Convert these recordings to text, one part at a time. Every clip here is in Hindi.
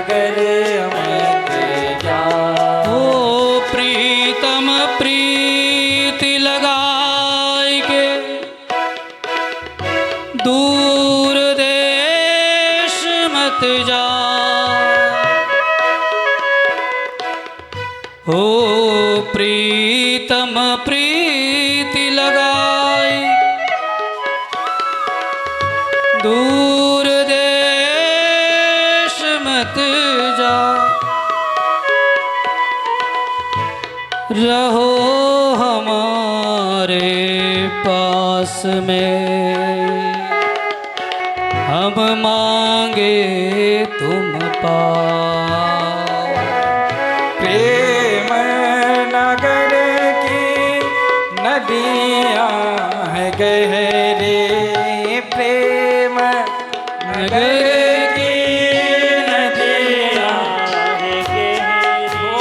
नगर मत जा। ओ प्रीतम प्रीति लगाए के दूर देश मत जा। ओ प्रीतम प्रीति लगाए दूर देश मत जा। रहो हमारे पास में, हम मांगे तुम पाओ। प्रेम नगर की नदियाँ है गहरे, प्रेम नगर की नदियाँ है गहरे। ओ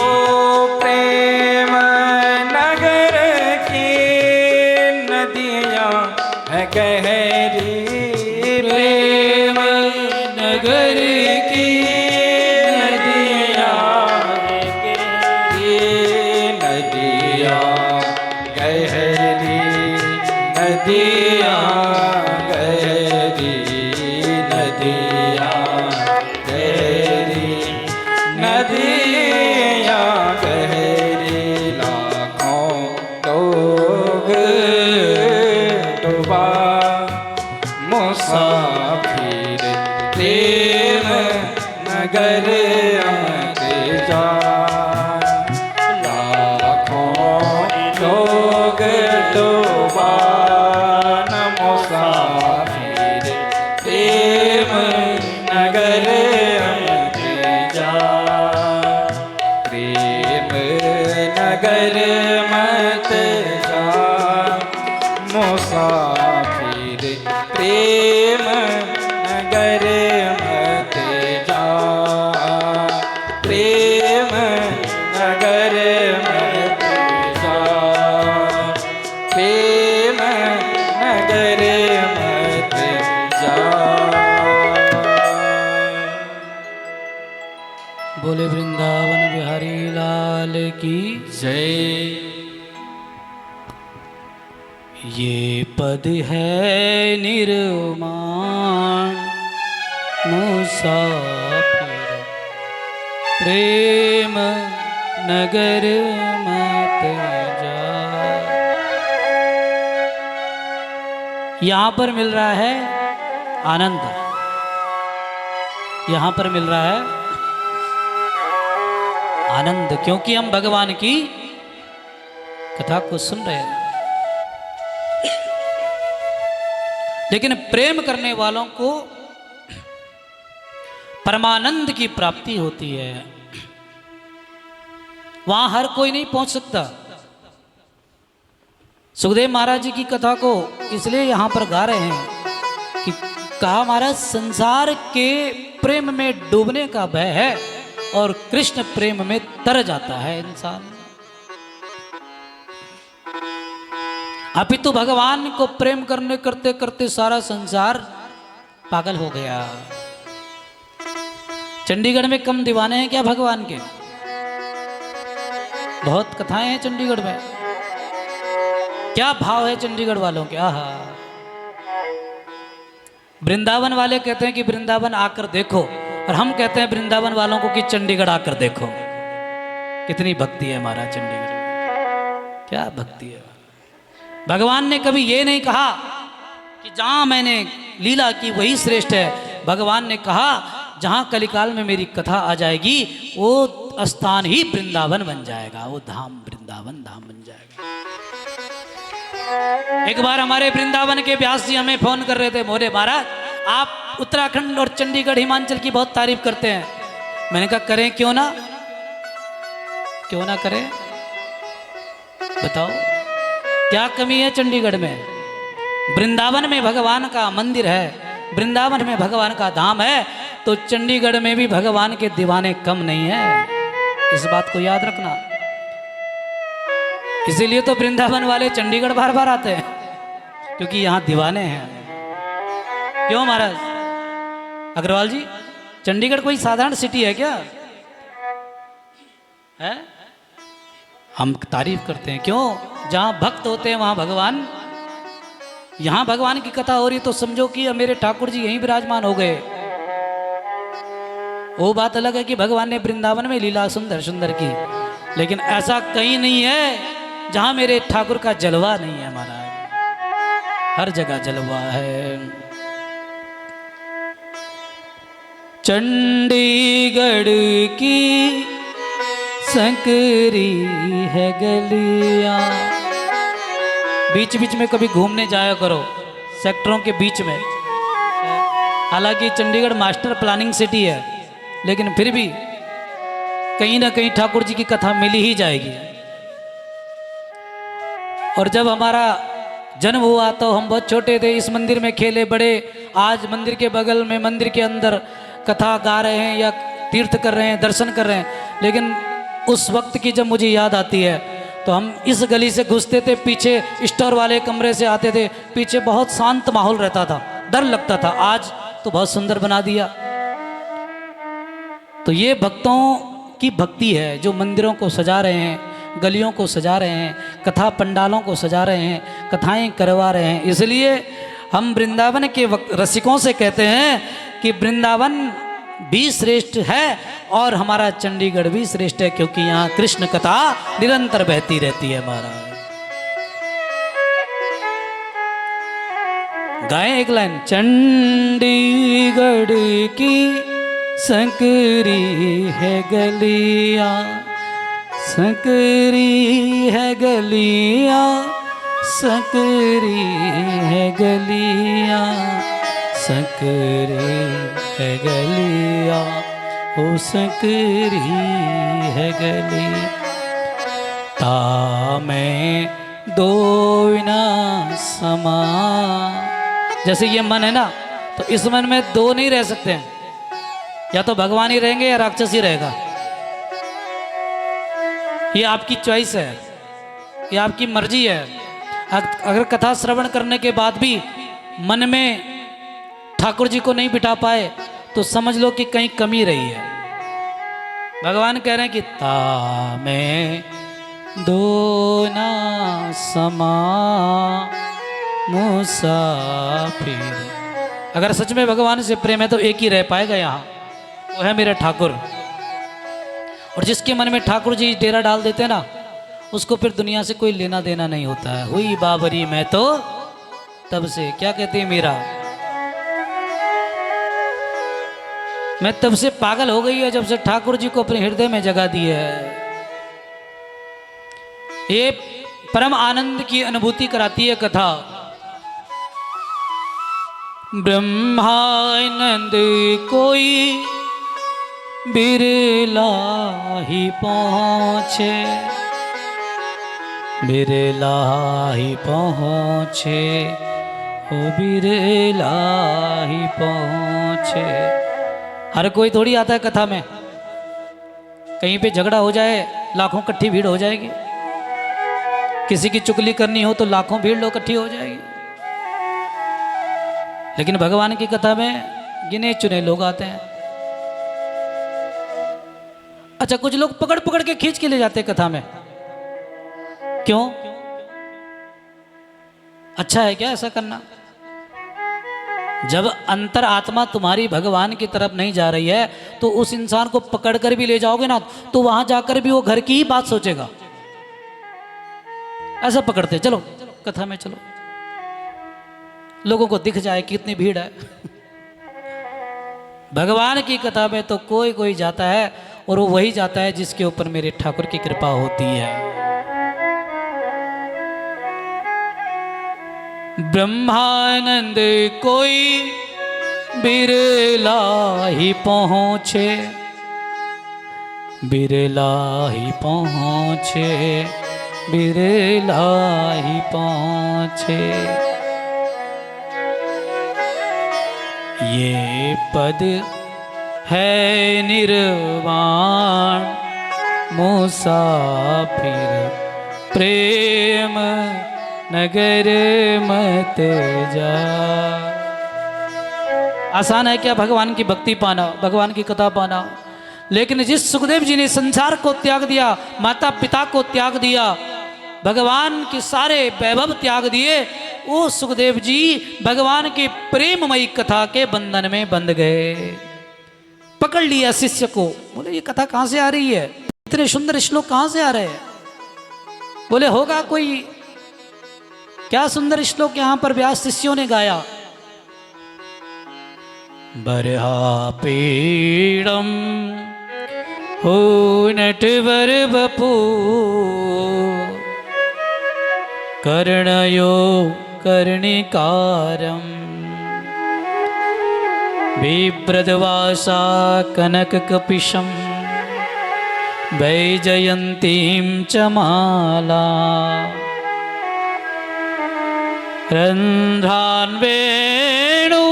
प्रेम नगर की नदियाँ है गहरी, प्रेम नगर की नदियाँ है गहरी, नदियाँ गहरी, नदियाँ गहरी, नदियाँ गहरी, नदियाँ गहरी। लाखों लोग डूबा मुसाफिर प्रेम नगर मत जा। लाखों लोग डूबा न मुसाफिर प्रेम नगर मत जा। प्रेम नगर मत जा, मुसाफिर प्रेम नगर मत जा। प्रेम नगर मत जा, प्रेम नगर मत जा। बोले वृंदावन बिहारी लाल की जय। ये पद है निर्माण मुसाफिर प्रेम नगर मत जा। यहाँ पर मिल रहा है आनंद, यहाँ पर मिल रहा है आनंद, क्योंकि हम भगवान की कथा को सुन रहे हैं। लेकिन प्रेम करने वालों को परमानंद की प्राप्ति होती है, वहां हर कोई नहीं पहुंच सकता। सुखदेव महाराज जी की कथा को इसलिए यहां पर गा रहे हैं कि कहा महाराज संसार के प्रेम में डूबने का भय है और कृष्ण प्रेम में तर जाता है इंसान। अपितु भगवान को प्रेम करने करते करते सारा संसार पागल हो गया। चंडीगढ़ में कम दीवाने हैं क्या भगवान के? बहुत कथाएं हैं चंडीगढ़ में। क्या भाव है चंडीगढ़ वालों के, आहा। वृंदावन वाले कहते हैं कि वृंदावन आकर देखो, और हम कहते हैं वृंदावन वालों को कि चंडीगढ़ आकर देखो। कितनी भक्ति है महाराज चंडीगढ़ में, क्या भक्ति है। भगवान ने कभी ये नहीं कहा कि जहां मैंने लीला की वही श्रेष्ठ है। भगवान ने कहा जहां कलिकाल में मेरी कथा आ जाएगी वो स्थान ही वृंदावन बन जाएगा, वो धाम वृंदावन धाम बन जाएगा। एक बार हमारे वृंदावन के व्यास जी हमें फोन कर रहे थे, बोले महाराज आप उत्तराखंड और चंडीगढ़ हिमाचल की बहुत तारीफ करते हैं। मैंने कहा करें क्यों ना करें, बताओ क्या कमी है चंडीगढ़ में? वृंदावन में भगवान का मंदिर है, वृंदावन में भगवान का धाम है, तो चंडीगढ़ में भी भगवान के दीवाने कम नहीं है। इस बात को याद रखना। इसीलिए तो वृंदावन वाले चंडीगढ़ बार बार आते हैं, क्योंकि यहाँ दीवाने हैं। क्यों महाराज अग्रवाल जी? चंडीगढ़ कोई साधारण सिटी है क्या? है? हम तारीफ करते हैं, क्यों? जहां भक्त होते हैं वहां भगवान। यहां भगवान की कथा हो रही तो समझो कि मेरे ठाकुर जी यहीं विराजमान हो गए। वो बात अलग है कि भगवान ने वृंदावन में लीला सुंदर सुंदर की, लेकिन ऐसा कहीं नहीं है जहां मेरे ठाकुर का जलवा नहीं है महाराज। हर जगह जलवा है। चंडीगढ़ की संकरी है गलियां। बीच बीच में कभी घूमने जाया करो सेक्टरों के बीच में। हालांकि चंडीगढ़ मास्टर प्लानिंग सिटी है, लेकिन फिर भी कहीं ना कहीं ठाकुर जी की कथा मिली ही जाएगी। और जब हमारा जन्म हुआ तो हम बहुत छोटे थे, इस मंदिर में खेले बड़े। आज मंदिर के बगल में, मंदिर के अंदर कथा गा रहे हैं या तीर्थ कर रहे हैं, दर्शन कर रहे हैं। लेकिन उस वक्त की जब मुझे याद आती है तो हम इस गली से घुसते थे, पीछे स्टोर वाले कमरे से आते थे, पीछे बहुत शांत माहौल रहता था, डर लगता था। आज तो बहुत सुंदर बना दिया। तो ये भक्तों की भक्ति है जो मंदिरों को सजा रहे हैं, गलियों को सजा रहे हैं, कथा पंडालों को सजा रहे हैं, कथाएं करवा रहे हैं। इसलिए हम वृंदावन के रसिकों से कहते हैं कि वृंदावन भी श्रेष्ठ है और हमारा चंडीगढ़ भी श्रेष्ठ है, क्योंकि यहाँ कृष्ण कथा निरंतर बहती रहती है महाराज। गाएं एक लाइन। चंडीगढ़ की संकरी है गलियां, संकरी है गलियां, संकरी है गलियां, संकरी है गलियां, ओ संकरी है गली। तामें दो विना समा। जैसे ये मन है ना, तो इस मन में दो नहीं रह सकते हैं, या तो भगवान ही रहेंगे या राक्षस ही रहेगा। ये आपकी चॉइस है, ये आपकी मर्जी है। अगर कथा श्रवण करने के बाद भी मन में ठाकुर जी को नहीं बिठा पाए तो समझ लो कि कहीं कमी रही है। भगवान कह रहे हैं कि तामें दो ना समा मुसाफिर। अगर सच में भगवान से प्रेम है तो एक ही रह पाएगा यहाँ, वो है मेरा ठाकुर। और जिसके मन में ठाकुर जी डेरा डाल देते हैं ना, उसको फिर दुनिया से कोई लेना देना नहीं होता है। हुई बाबरी मैं तो तब से, क्या कहते हैं मीरा, मैं तब से पागल हो गई है जब से ठाकुर जी को अपने हृदय में जगह दी है। ये परम आनंद की अनुभूति कराती है कथा। ब्रह्मानंद कोई बिरला ही पहुँचे, बिरला ही पहुँचे, ओ बिरला ही पहुँचे। हर कोई थोड़ी आता है कथा में। कहीं पे झगड़ा हो जाए, लाखों इकट्ठी भीड़ हो जाएगी। किसी की चुगली करनी हो तो लाखों भीड़ लोग इकट्ठी हो जाएगी। लेकिन भगवान की कथा में गिने चुने लोग आते हैं। अच्छा, कुछ लोग पकड़ पकड़ के खींच के ले जाते हैं कथा में। क्यों? अच्छा है क्या ऐसा करना? जब अंतर आत्मा तुम्हारी भगवान की तरफ नहीं जा रही है तो उस इंसान को पकड़ कर भी ले जाओगे ना, तो वहां जाकर भी वो घर की ही बात सोचेगा। ऐसा पकड़ते, चलो कथा में चलो, लोगों को दिख जाए कितनी भीड़ है। भगवान की कथा में तो कोई कोई जाता है, और वो वही जाता है जिसके ऊपर मेरे ठाकुर की कृपा होती है। ब्रह्मानंद कोई बिरला ही पहुँचे, बिरला ही पहुँचे, बिरला ही पहुँचे। ये पद है निर्वाण मुसाफिर, प्रेम नगर मत जा। आसान है क्या भगवान की भक्ति पाना, भगवान की कथा पाना? लेकिन जिस सुखदेव जी ने संसार को त्याग दिया, माता पिता को त्याग दिया, भगवान के सारे वैभव त्याग दिए, वो सुखदेव जी भगवान की प्रेममयी कथा के बंधन में बंध गए। पकड़ लिया शिष्य को, बोले ये कथा कहां से आ रही है, इतने सुंदर श्लोक कहां से आ रहे हैं? बोले होगा कोई, क्या सुंदर श्लोक यहां पर व्यास शिष्यों ने गाया। बरहापीडम हो नटवर बपू कर्णयो कर्णिकारम बिभ्रद्वासा कनककपिशं वैजयन्तीं च माला रन्ध्रान् वेणु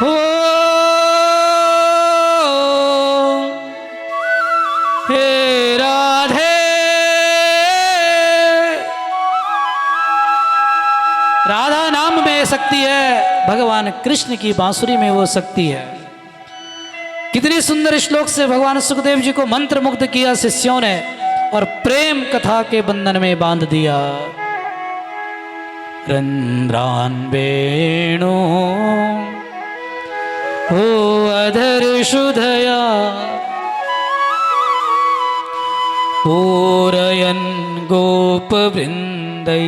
हो हे राधे। राधा नाम में शक्ति है, भगवान कृष्ण की बांसुरी में वो शक्ति है। कितनी सुंदर श्लोक से भगवान सुखदेव जी को मंत्र मुग्ध किया शिष्यों ने और प्रेम कथा के बंधन में बांध दिया। रंध्रान वेणु हो अधर शुधया पूरयन गोप वृंदै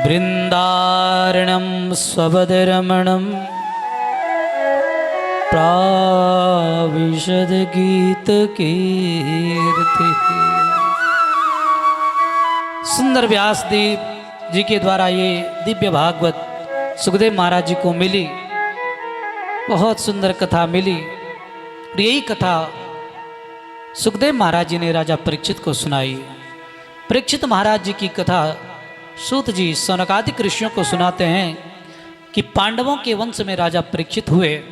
वृंदारणं स्वबदरमणं प्राविशद गीत कीर्ति। सुंदर व्यासदेव जी के द्वारा ये दिव्य भागवत सुखदेव महाराज जी को मिली, बहुत सुंदर कथा मिली। और यही कथा सुखदेव महाराज जी ने राजा परीक्षित को सुनाई। परीक्षित महाराज जी की कथा सूत जी सौनकादिक ऋषियों को सुनाते हैं कि पांडवों के वंश में राजा परीक्षित हुए,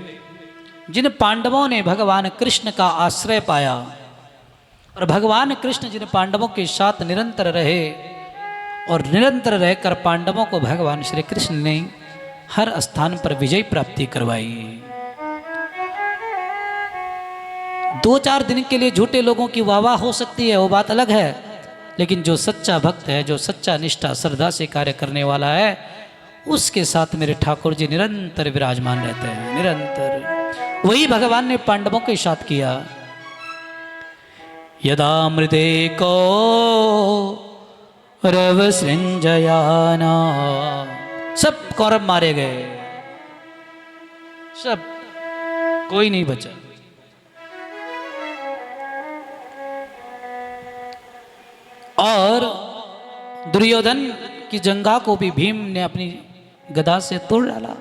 जिन पांडवों ने भगवान कृष्ण का आश्रय पाया और भगवान कृष्ण जिन पांडवों के साथ निरंतर रहे और निरंतर रहकर पांडवों को भगवान श्री कृष्ण ने हर स्थान पर विजय प्राप्ति करवाई। 2-4 दिन के लिए झूठे लोगों की वाह हो सकती है, वो बात अलग है, लेकिन जो सच्चा भक्त है, जो सच्चा निष्ठा श्रद्धा से कार्य करने वाला है, उसके साथ मेरे ठाकुर जी निरंतर विराजमान रहते हैं, निरंतर। वही भगवान ने पांडवों के साथ किया। यदा मृदे को रव सृंजयाना, सब कौरव मारे गए, सब, कोई नहीं बचा। और दुर्योधन की जंघा को भी भीम ने अपनी गदा से तोड़ डाला।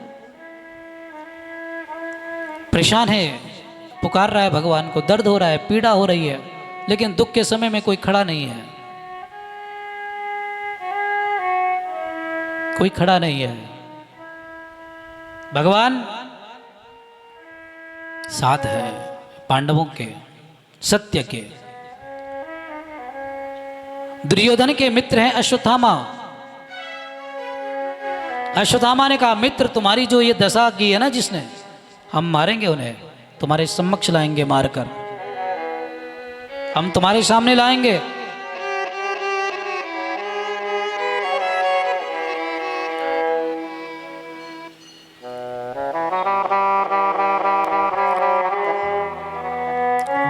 परेशान है, पुकार रहा है भगवान को, दर्द हो रहा है, पीड़ा हो रही है, लेकिन दुख के समय में कोई खड़ा नहीं है, कोई खड़ा नहीं है। भगवान साथ है पांडवों के, सत्य के। दुर्योधन के मित्र हैं अश्वत्थामा। अश्वत्थामा ने कहा, मित्र तुम्हारी जो ये दशा की है ना जिसने, हम मारेंगे उन्हें, तुम्हारे समक्ष लाएंगे, मारकर हम तुम्हारे सामने लाएंगे।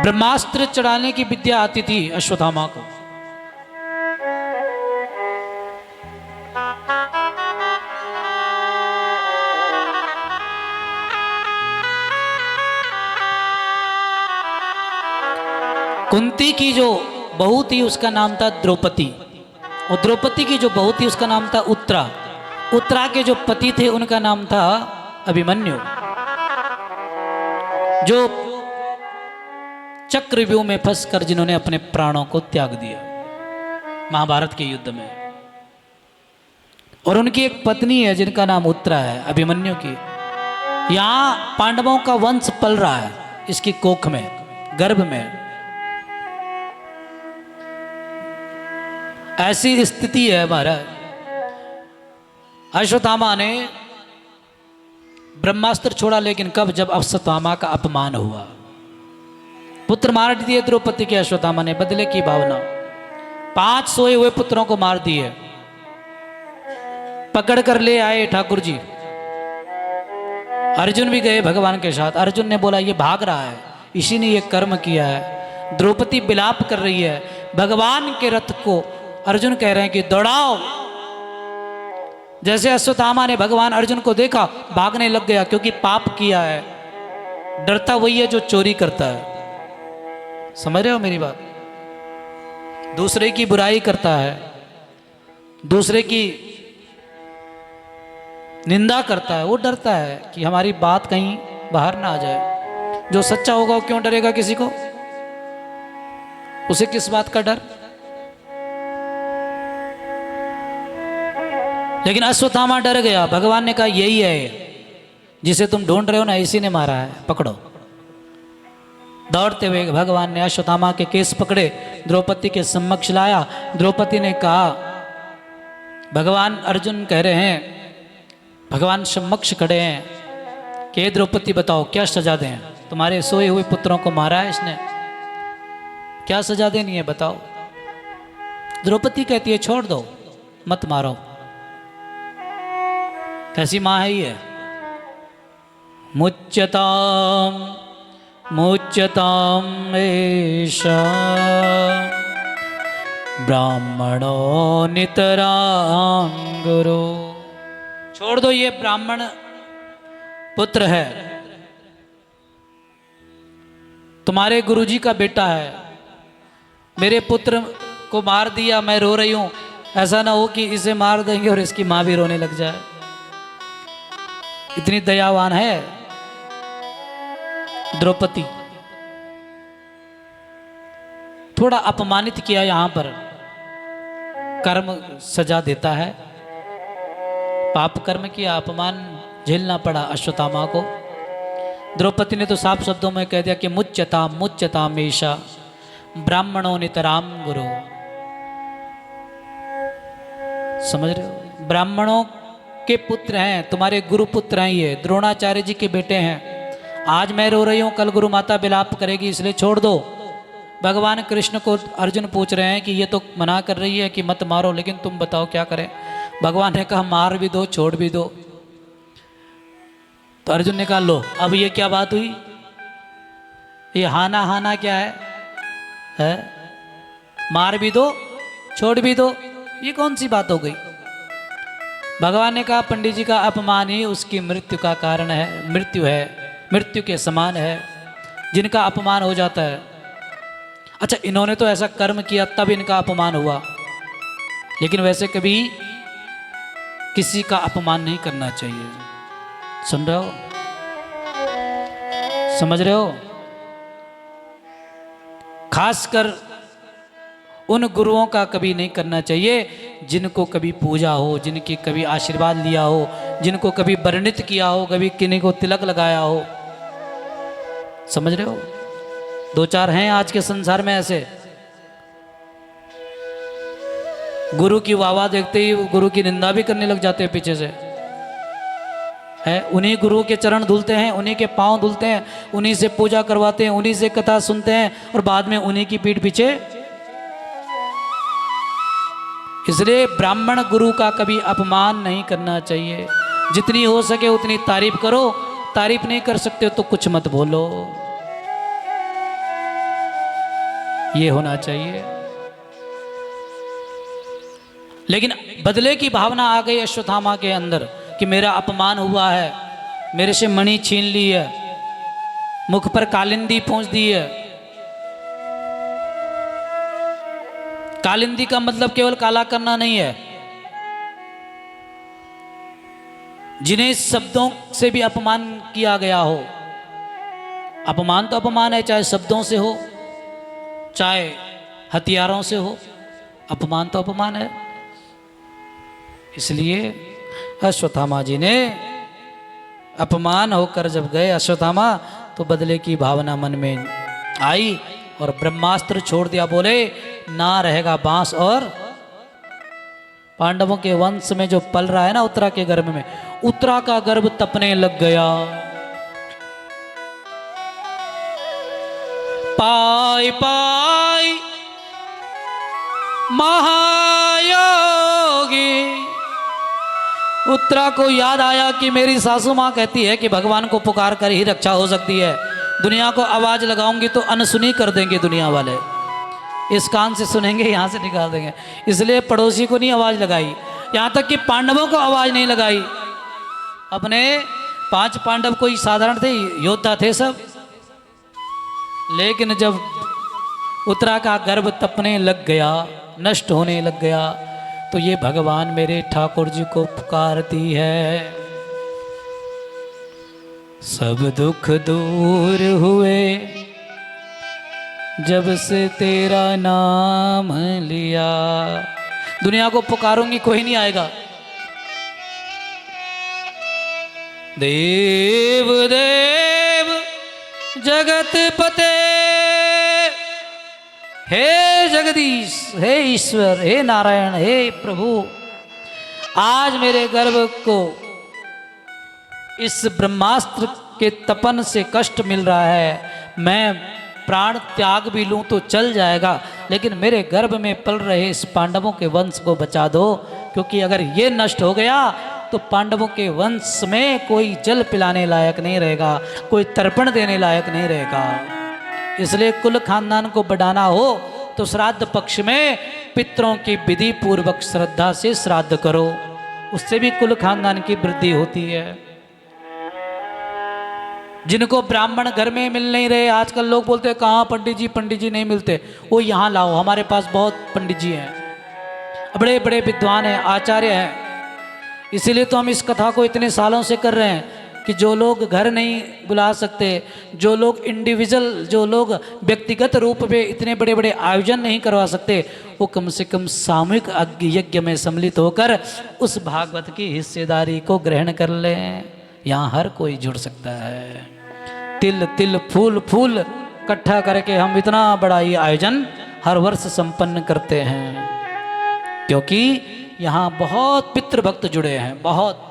ब्रह्मास्त्र चढ़ाने की विद्या आती थी अश्वत्थामा को। कुंती की जो बहू थी उसका नाम था द्रौपदी, और द्रौपदी की जो बहू थी उसका नाम था उत्तरा। उत्तरा के जो पति थे उनका नाम था अभिमन्यु, जो चक्रव्यूह में फंसकर जिन्होंने अपने प्राणों को त्याग दिया महाभारत के युद्ध में। और उनकी एक पत्नी है जिनका नाम उत्तरा है, अभिमन्यु की। यहां पांडवों का वंश पल रहा है, इसकी कोख में, गर्भ में। ऐसी स्थिति है महाराज। अश्वत्थामा ने ब्रह्मास्त्र छोड़ा, लेकिन कब? जब अश्वत्थामा का अपमान हुआ। पुत्र मार दिए द्रौपदी के अश्वत्थामा ने, बदले की भावना। 5 सोए हुए पुत्रों को मार दिए, पकड़ कर ले आए ठाकुर जी। अर्जुन भी गए भगवान के साथ। अर्जुन ने बोला ये भाग रहा है, इसी ने ये कर्म किया है। द्रौपदी विलाप कर रही है। भगवान के रथ को अर्जुन कह रहे हैं कि दौड़ाओ। जैसे अश्वत्थामा ने भगवान अर्जुन को देखा, भागने लग गया, क्योंकि पाप किया है। डरता वही है जो चोरी करता है। समझ रहे हो मेरी बात? दूसरे की बुराई करता है, दूसरे की निंदा करता है, वो डरता है कि हमारी बात कहीं बाहर ना आ जाए। जो सच्चा होगा वो क्यों डरेगा किसी को? उसे किस बात का डर? लेकिन अश्वत्थामा डर गया। भगवान ने कहा यही है जिसे तुम ढूंढ रहे हो ना, इसी ने मारा है, पकड़ो। दौड़ते हुए भगवान ने अश्वत्थामा के केस पकड़े, द्रौपदी के समक्ष लाया। द्रौपदी ने कहा, भगवान अर्जुन कह रहे हैं, भगवान समक्ष खड़े हैं कि द्रौपदी बताओ क्या सजा दें? तुम्हारे सोए हुए पुत्रों को मारा है इसने, क्या सजा देनी है बताओ? द्रौपदी कहती है छोड़ दो, मत मारो। कैसी माँ है ये? मुच्यताम मुच्यताम एषा ब्राह्मणो नितरां गुरु। छोड़ दो, ये ब्राह्मण पुत्र है, तुम्हारे गुरुजी का बेटा है। मेरे पुत्र को मार दिया, मैं रो रही हूं। ऐसा ना हो कि इसे मार देंगे और इसकी मां भी रोने लग जाए। इतनी दयावान है द्रौपदी। थोड़ा अपमानित किया यहां पर, कर्म सजा देता है। पाप कर्म किया, अपमान झेलना पड़ा अश्वत्थामा को। द्रौपदी ने तो साफ शब्दों में कह दिया कि मुच्यताम एषा ब्राह्मणों नितराम गुरु। समझ रहे हो? ब्राह्मणों के पुत्र हैं, तुम्हारे गुरु पुत्र हैं, ये द्रोणाचार्य जी के बेटे हैं। आज मैं रो रही हूं, कल गुरु माता विलाप करेगी, इसलिए छोड़ दो। भगवान कृष्ण को अर्जुन पूछ रहे हैं कि ये तो मना कर रही है कि मत मारो, लेकिन तुम बताओ क्या करें? भगवान ने कहा मार भी दो, छोड़ भी दो। तो अर्जुन ने कहा लो, अब ये क्या बात हुई? ये हाना हाना क्या है? मार भी दो, छोड़ भी दो, ये कौन सी बात हो गई? भगवान ने कहा पंडित जी का अपमान ही उसकी मृत्यु का कारण है, मृत्यु है, मृत्यु के समान है जिनका अपमान हो जाता है। अच्छा, इन्होंने तो ऐसा कर्म किया तब इनका अपमान हुआ, लेकिन वैसे कभी किसी का अपमान नहीं करना चाहिए। सुन रहे हो? समझ रहे हो? खासकर उन गुरुओं का कभी नहीं करना चाहिए जिनको कभी पूजा हो, जिनकी कभी आशीर्वाद लिया हो, जिनको कभी वर्णित किया हो, कभी किन्हीं को तिलक लगाया हो। समझ रहे हो? 2-4 हैं आज के संसार में ऐसे। गुरु की वाह देखते ही गुरु की निंदा भी करने लग जाते हैं पीछे से। है, उन्हीं गुरु के चरण धुलते हैं, उन्हीं के पांव धुलते हैं, उन्हीं से पूजा करवाते हैं, उन्हीं से कथा सुनते हैं और बाद में उन्हीं की पीठ पीछे। इसलिए ब्राह्मण गुरु का कभी अपमान नहीं करना चाहिए। जितनी हो सके उतनी तारीफ करो, तारीफ नहीं कर सकते तो कुछ मत बोलो। ये होना चाहिए। लेकिन बदले की भावना आ गई अश्वत्थामा के अंदर कि मेरा अपमान हुआ है, मेरे से मणि छीन ली है, मुख पर कालिंदी पोंछ दी है। कालिंदी का मतलब केवल काला करना नहीं है। जिन्हें शब्दों से भी अपमान किया गया हो, अपमान तो अपमान है, चाहे शब्दों से हो चाहे हथियारों से हो, अपमान तो अपमान है। इसलिए अश्वत्थामा जी ने अपमान होकर जब गए अश्वत्थामा, तो बदले की भावना मन में आई और ब्रह्मास्त्र छोड़ दिया। बोले ना रहेगा बांस और पांडवों के वंश में जो पल रहा है ना उत्तरा के गर्भ में, उत्तरा का गर्भ तपने लग गया। पाई पाई महायोगी, उत्तरा को याद आया कि मेरी सासू माँ कहती है कि भगवान को पुकार कर ही रक्षा हो सकती है, दुनिया को आवाज लगाऊंगी तो अनसुनी कर देंगे दुनिया वाले, इस कान से सुनेंगे यहाँ से निकाल देंगे, इसलिए पड़ोसी को नहीं आवाज लगाई, यहाँ तक कि पांडवों को आवाज नहीं लगाई। अपने 5 पांडव कोई साधारण थे, योद्धा थे सब, लेकिन जब उत्तरा का गर्भ तपने लग गया, नष्ट होने लग गया, तो ये भगवान मेरे ठाकुर जी को पुकारती है। सब दुख दूर हुए जब से तेरा नाम लिया। दुनिया को पुकारूंगी कोई नहीं आएगा। देव देव जगत पते, हे जगदीश, हे ईश्वर, हे नारायण, हे प्रभु, आज मेरे गर्भ को इस ब्रह्मास्त्र के तपन से कष्ट मिल रहा है। मैं प्राण त्याग भी लूं तो चल जाएगा, लेकिन मेरे गर्भ में पल रहे इस पांडवों के वंश को बचा दो, क्योंकि अगर ये नष्ट हो गया तो पांडवों के वंश में कोई जल पिलाने लायक नहीं रहेगा, कोई तर्पण देने लायक नहीं रहेगा। इसलिए कुल खानदान को बढ़ाना हो तो श्राद्ध पक्ष में पितरों की विधि पूर्वक श्रद्धा से श्राद्ध करो, उससे भी कुल खानदान की वृद्धि होती है। जिनको ब्राह्मण घर में मिल नहीं रहे, आजकल लोग बोलते हैं कहाँ पंडित जी नहीं मिलते, वो यहाँ लाओ, हमारे पास बहुत पंडित जी हैं, बड़े बड़े विद्वान हैं, आचार्य हैं। इसीलिए तो हम इस कथा को इतने सालों से कर रहे हैं कि जो लोग घर नहीं बुला सकते, जो लोग इंडिविजुअल, जो लोग व्यक्तिगत रूप में इतने बड़े बड़े आयोजन नहीं करवा सकते, वो कम से कम सामूहिक यज्ञ में सम्मिलित होकर उस भागवत की हिस्सेदारी को ग्रहण कर लें। यहाँ हर कोई जुड़ सकता है। तिल तिल फूल फूल इकट्ठा करके हम इतना बड़ा ये आयोजन हर वर्ष संपन्न करते हैं, क्योंकि यहाँ बहुत पितृभक्त जुड़े हैं। बहुत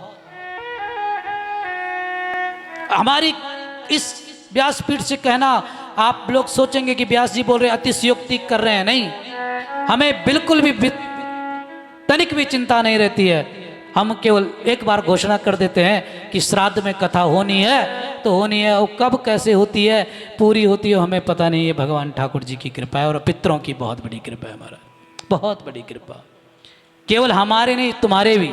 हमारी इस व्यासपीठ से कहना, आप लोग सोचेंगे कि व्यास जी बोल रहे अतिशयोक्ति कर रहे हैं, नहीं, हमें बिल्कुल भी तनिक भी चिंता नहीं रहती है। हम केवल एक बार घोषणा कर देते हैं कि श्राद्ध में कथा होनी है तो होनी है, और कब कैसे होती है, पूरी होती है, हमें पता नहीं है। भगवान ठाकुर जी की कृपा है और पितरों की बहुत बड़ी कृपा है, हमारा बहुत बड़ी कृपा, केवल हमारे नहीं तुम्हारे भी।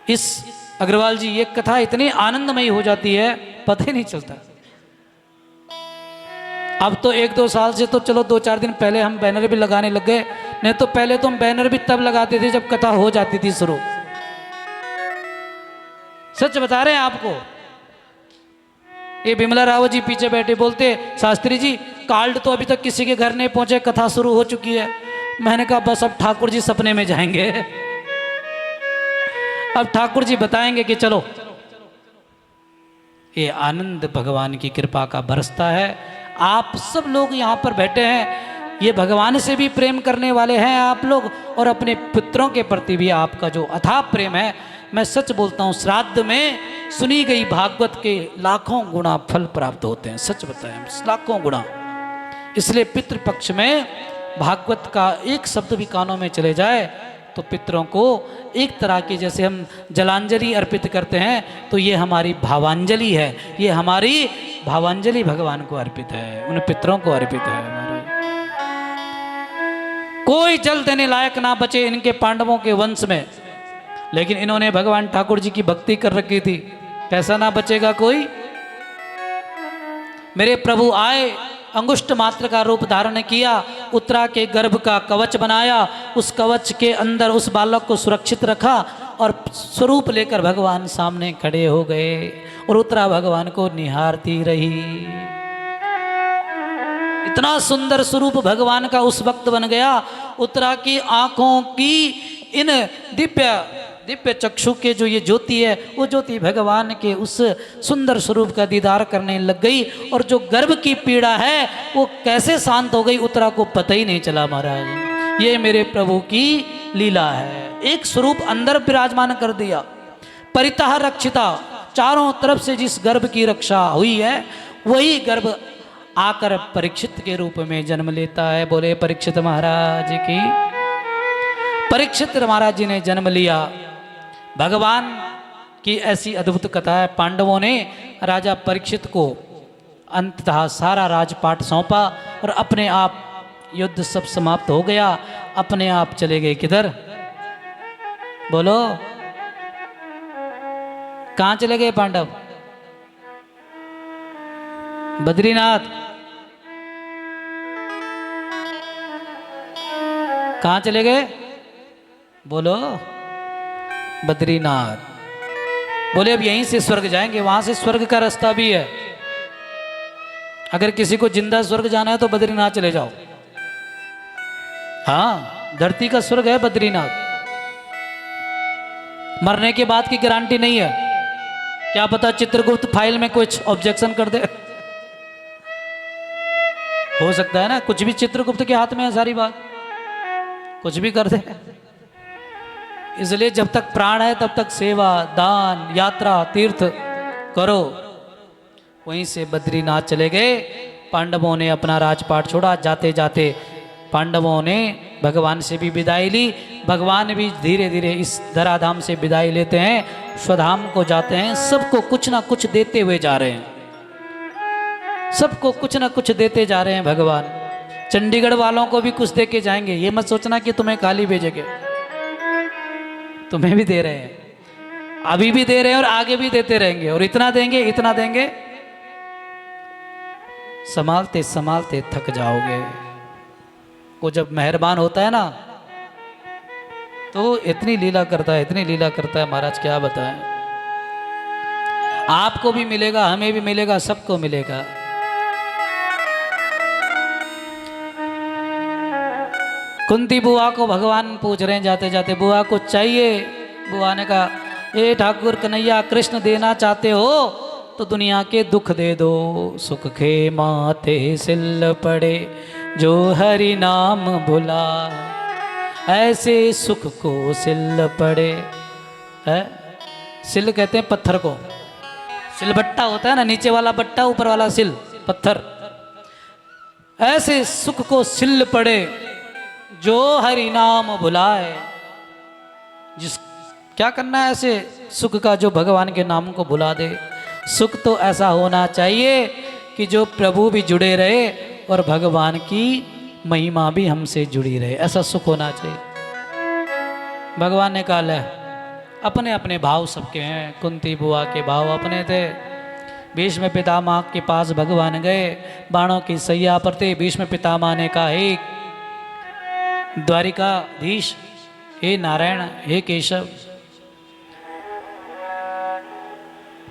इस अग्रवाल जी ये कथा इतनी आनंदमयी हो जाती है, पता ही नहीं चलता। अब तो 1-2 साल से तो चलो 2-4 दिन पहले हम बैनर भी लगाने लग गए, नहीं तो पहले तो हम बैनर भी तब लगाते थे जब कथा हो जाती थी शुरू। सच बता रहे हैं आपको। ये बिमला रावत जी पीछे बैठे बोलते, शास्त्री जी कार्ड तो अभी तक किसी के घर नहीं पहुंचे, कथा शुरू हो चुकी है। मैंने कहा बस अब ठाकुर जी सपने में जाएंगे, अब ठाकुर जी बताएंगे कि चलो। ये आनंद भगवान की कृपा का बरसता है। आप सब लोग यहाँ पर बैठे हैं, ये भगवान से भी प्रेम करने वाले हैं आप लोग, और अपने पुत्रों के प्रति भी आपका जो अथाह प्रेम है। मैं सच बोलता हूँ, श्राद्ध में सुनी गई भागवत के लाखों गुना फल प्राप्त होते हैं, सच बताएं, लाखों गुना। इसलिए पितृपक्ष में भागवत का एक शब्द भी कानों में चले जाए तो पितरों को एक तरह की, जैसे हम जलांजलि अर्पित करते हैं, तो ये हमारी भावांजलि है, ये हमारी भावांजलि भगवान को अर्पित है, उन पितरों को अर्पित है हमारे। कोई जल देने लायक ना बचे इनके पांडवों के वंश में, लेकिन इन्होंने भगवान ठाकुर जी की भक्ति कर रखी थी, कैसा ना बचेगा कोई। मेरे प्रभु आए, अंगुष्ठ मात्र का रूप धारण किया, उत्तरा के गर्भ का कवच बनाया, उस कवच के अंदर उस बालक को सुरक्षित रखा और स्वरूप लेकर भगवान सामने खड़े हो गए और उत्तरा भगवान को निहारती रही। इतना सुंदर स्वरूप भगवान का उस वक्त बन गया, उत्तरा की आंखों की इन दिव्य चक्षु के जो ये ज्योति है, वो ज्योति भगवान के उस सुंदर स्वरूप का दीदार करने लग गई, और जो गर्भ की पीड़ा है वो कैसे शांत हो गई उत्तरा को पता ही नहीं चला महाराज। ये मेरे प्रभु की लीला है। एक स्वरूप अंदर विराजमान कर दिया, परितः रक्षिता, चारों तरफ से जिस गर्भ की रक्षा हुई है वही गर्भ आकर परीक्षित के रूप में जन्म लेता है। बोले परीक्षित महाराज की। परीक्षित महाराज जी ने जन्म लिया। भगवान की ऐसी अद्भुत कथा है। पांडवों ने राजा परीक्षित को अंततः सारा राजपाट सौंपा और अपने आप युद्ध सब समाप्त हो गया। अपने आप चले गए किधर? बोलो, कहां चले गए पांडव? बद्रीनाथ। कहां चले गए? बोलो, बद्रीनाथ। बोले अब यहीं से स्वर्ग जाएंगे, वहां से स्वर्ग का रास्ता भी है। अगर किसी को जिंदा स्वर्ग जाना है तो बद्रीनाथ चले जाओ। हाँ, धरती का स्वर्ग है बद्रीनाथ। मरने के बाद की गारंटी नहीं है। क्या पता चित्रगुप्त फाइल में कुछ ऑब्जेक्शन कर दे, हो सकता है ना। कुछ भी चित्रगुप्त के हाथ में है, सारी बात कुछ भी कर दे। इसलिए जब तक प्राण है तब तक सेवा, दान, यात्रा, तीर्थ करो। वहीं से बद्रीनाथ चले गए। पांडवों ने अपना राजपाट छोड़ा। जाते जाते पांडवों ने भगवान से भी विदाई ली। भगवान भी धीरे धीरे इस धराधाम से विदाई लेते हैं, स्वधाम को जाते हैं। सबको कुछ ना कुछ देते हुए जा रहे हैं, सबको कुछ ना कुछ देते जा रहे हैं भगवान। चंडीगढ़ वालों को भी कुछ दे के जाएंगे। ये मत सोचना कि तुम्हें खाली भेजेंगे, तुम्हें भी दे रहे हैं, अभी भी दे रहे हैं और आगे भी देते रहेंगे। और इतना देंगे, इतना देंगे, संभालते संभालते थक जाओगे। वो जब मेहरबान होता है ना तो इतनी लीला करता है, इतनी लीला करता है महाराज, क्या बताएं। आपको भी मिलेगा, हमें भी मिलेगा, सबको मिलेगा। कुंती बुआ को भगवान पूछ रहे हैं जाते जाते, बुआ को चाहिए। बुआ ने कहा, ए ठाकुर कन्हैया, कृष्ण देना चाहते हो तो दुनिया के दुख दे दो। सुख के माथे सिल पड़े जो हरि नाम भुला, ऐसे सुख को सिल पड़े है। सिल कहते हैं पत्थर को, सिलबट्टा होता है ना, नीचे वाला बट्टा, ऊपर वाला सिल, पत्थर। ऐसे सुख को सिल पड़े जो हरि नाम भुलाए। जिस क्या करना है ऐसे सुख का जो भगवान के नाम को भुला दे। सुख तो ऐसा होना चाहिए कि जो प्रभु भी जुड़े रहे और भगवान की महिमा भी हमसे जुड़ी रहे, ऐसा सुख होना चाहिए। भगवान ने कहा, ले अपने अपने भाव सबके हैं। कुंती बुआ के भाव अपने थे। भीष्म पितामह के पास भगवान गए, बाणों की सैया पर थे। भीष्म पितामह ने कहा, हे द्वारिकाधीश, हे नारायण, हे केशव,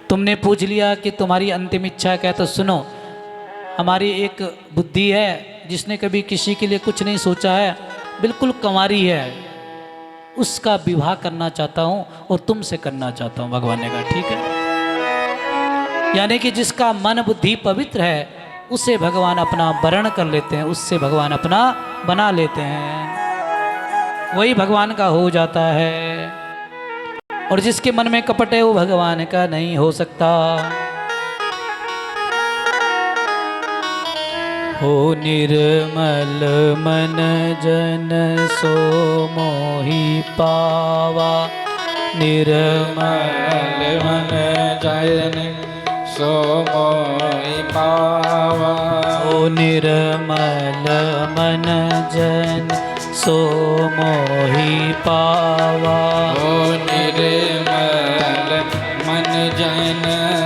तुमने पूछ लिया कि तुम्हारी अंतिम इच्छा क्या, तो सुनो, हमारी एक बुद्धि है जिसने कभी किसी के लिए कुछ नहीं सोचा है, बिल्कुल कंवारी है, उसका विवाह करना चाहता हूं और तुमसे करना चाहता हूं। भगवान ने कहा ठीक है। यानी कि जिसका मन बुद्धि पवित्र है उसे भगवान अपना वरण कर लेते हैं, उससे भगवान अपना बना लेते हैं, वही भगवान का हो जाता है। और जिसके मन में कपट है वो भगवान का नहीं हो सकता। हो निर्मल मन जन सो मोहि पावा, निर्मल मन जन सो मोहि पावा। हो निर्मल मन जन सो मोहि पावा। ओ निर्मल मन जन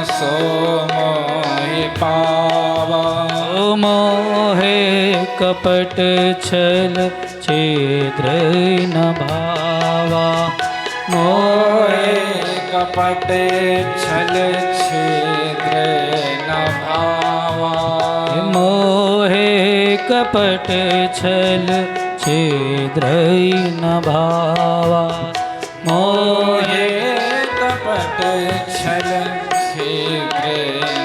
सो मोहि पावा। ओ मोहे कपट छल छिद्र न भावा। मोहे कपट छल छिद्र न भावा। मोहे कपट छल छिद्र न भावा। मोहे कपट छल छिद्र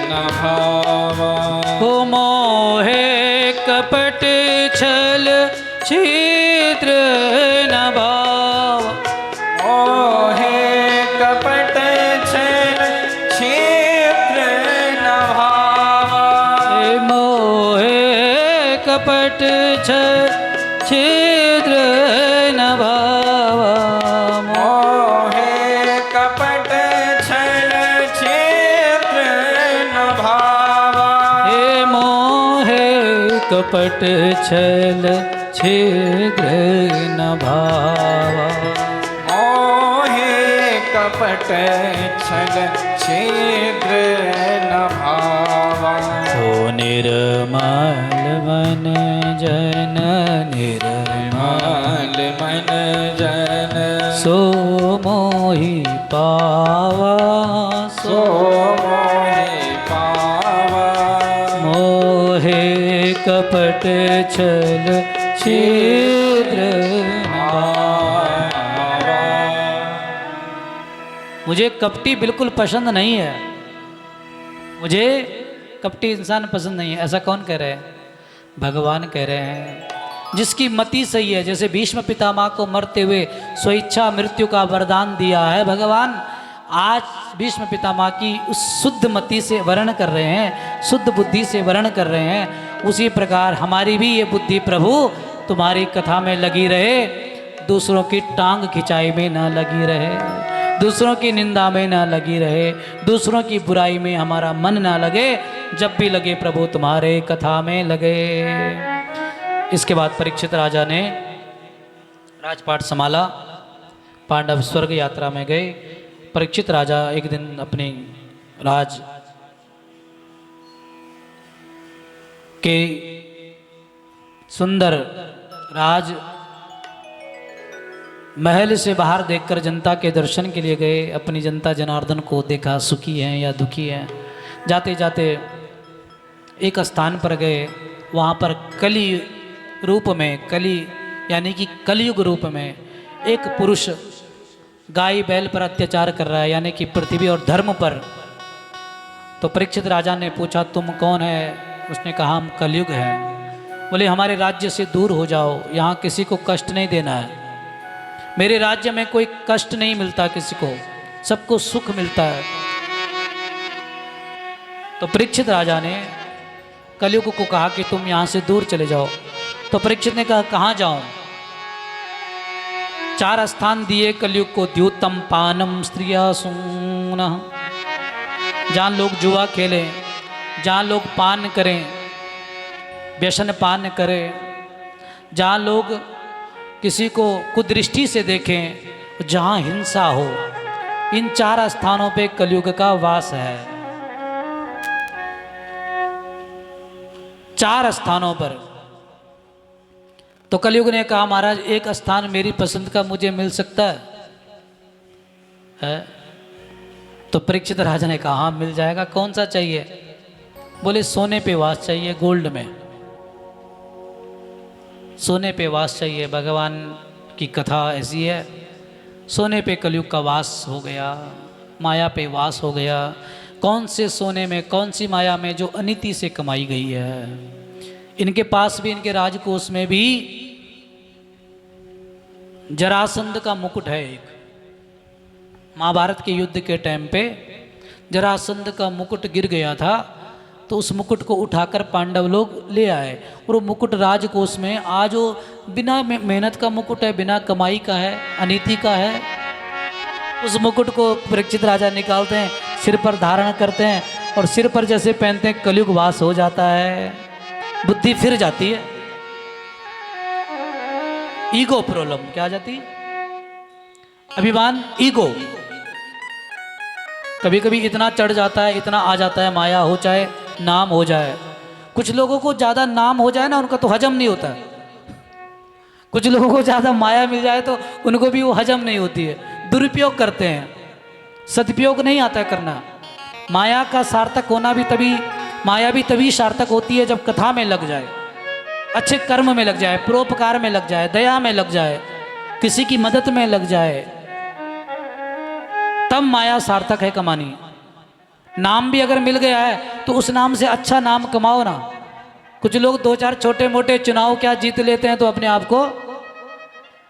न भावा। हो मोहे कपट छल छिद्र कपट छिद्र न भावा मोहे कपट छल छिद्र न भावा हे मोहे कपट छल छिद्र न भावा मोहे कपट छल छिद्र न भावा ओ निर्मल मन जन निर्मल मन जन सो मोहि पावा सो मोहे पावा मोहे कपट छल छिद्र भावा मुझे कपटी बिल्कुल पसंद नहीं है, मुझे कपटी इंसान पसंद नहीं है। ऐसा कौन कह रहे हैं? भगवान कह रहे हैं। जिसकी मति सही है, जैसे भीष्म पितामह को मरते हुए स्वेच्छा मृत्यु का वरदान दिया है भगवान, आज भीष्म पितामह की उस शुद्ध मति से वर्ण कर रहे हैं, शुद्ध बुद्धि से वर्ण कर रहे हैं। उसी प्रकार हमारी भी ये बुद्धि प्रभु तुम्हारी कथा में लगी रहे, दूसरों की टांग खिंचाई में ना लगी रहे, दूसरों की निंदा में ना लगी रहे, दूसरों की बुराई में हमारा मन ना लगे। जब भी लगे प्रभु तुम्हारे कथा में लगे। इसके बाद परीक्षित राजा ने राजपाट संभाला, पांडव स्वर्ग यात्रा में गए। परीक्षित राजा एक दिन अपने राज के सुंदर राज महल से बाहर देखकर जनता के दर्शन के लिए गए। अपनी जनता जनार्दन को देखा, सुखी हैं या दुखी हैं। जाते जाते एक स्थान पर गए, वहाँ पर कली रूप में, कली यानी कि कलयुग रूप में एक पुरुष गाय बैल पर अत्याचार कर रहा है, यानी कि पृथ्वी और धर्म पर। तो परीक्षित राजा ने पूछा तुम कौन है? उसने कहा हम कलयुग हैं। बोले हमारे राज्य से दूर हो जाओ, यहाँ किसी को कष्ट नहीं देना है। मेरे राज्य में कोई कष्ट नहीं मिलता किसी को, सबको सुख मिलता है। तो परीक्षित राजा ने कलयुग को कहा कि तुम यहाँ से दूर चले जाओ। तो परीक्षित ने कहा कहाँ जाऊं? 4 स्थान दिए कलयुग को। द्यूतम पानम स्त्रिया सून, जहाँ लोग जुआ खेलें, जहाँ लोग पान करें, व्यसन पान करें, जहाँ लोग किसी को कुदृष्टि से देखें, जहाँ हिंसा हो, इन 4 स्थानों पे कलयुग का वास है। 4 स्थानों पर। तो कलयुग ने कहा महाराज एक स्थान मेरी पसंद का मुझे मिल सकता है? तो परीक्षित राजा ने कहा हाँ मिल जाएगा। कौन सा चाहिए? बोले सोने पे वास चाहिए, गोल्ड में सोने पे वास चाहिए। भगवान की कथा ऐसी है, सोने पे कलयुग का वास हो गया, माया पे वास हो गया। कौन से सोने में, कौन सी माया में जो अनिति से कमाई गई है। इनके पास भी, इनके राजकोष में भी जरासंध का मुकुट है। एक महाभारत के युद्ध के टाइम पे जरासंध का मुकुट गिर गया था, तो उस मुकुट को उठाकर पांडव लोग ले आए। और वो मुकुट राजकोष में आज वो बिना मेहनत का मुकुट है, बिना कमाई का है, अनीति का है। उस मुकुट को परीक्षित राजा निकालते हैं, सिर पर धारण करते हैं और सिर पर जैसे पहनते हैं कलयुग वास हो जाता है, बुद्धि फिर जाती है। ईगो प्रॉब्लम क्या आ जाती? अभिमान, ईगो कभी कभी इतना चढ़ जाता है, इतना आ जाता है, माया हो चाहे नाम हो जाए। कुछ लोगों को ज़्यादा नाम हो जाए ना, उनका तो हजम नहीं होता। कुछ लोगों को ज़्यादा माया मिल जाए तो उनको भी वो हजम नहीं होती है, दुरुपयोग करते हैं, सदुपयोग नहीं आता है करना। माया का सार्थक होना भी तभी, माया भी तभी सार्थक होती है जब कथा में लग जाए, अच्छे कर्म में लग जाए, परोपकार में लग जाए, दया में लग जाए, किसी की मदद में लग जाए, तब माया सार्थक है कमानी। नाम भी अगर मिल गया है तो उस नाम से अच्छा नाम कमाओ ना। कुछ लोग 2-4 छोटे मोटे चुनाव क्या जीत लेते हैं तो अपने आप को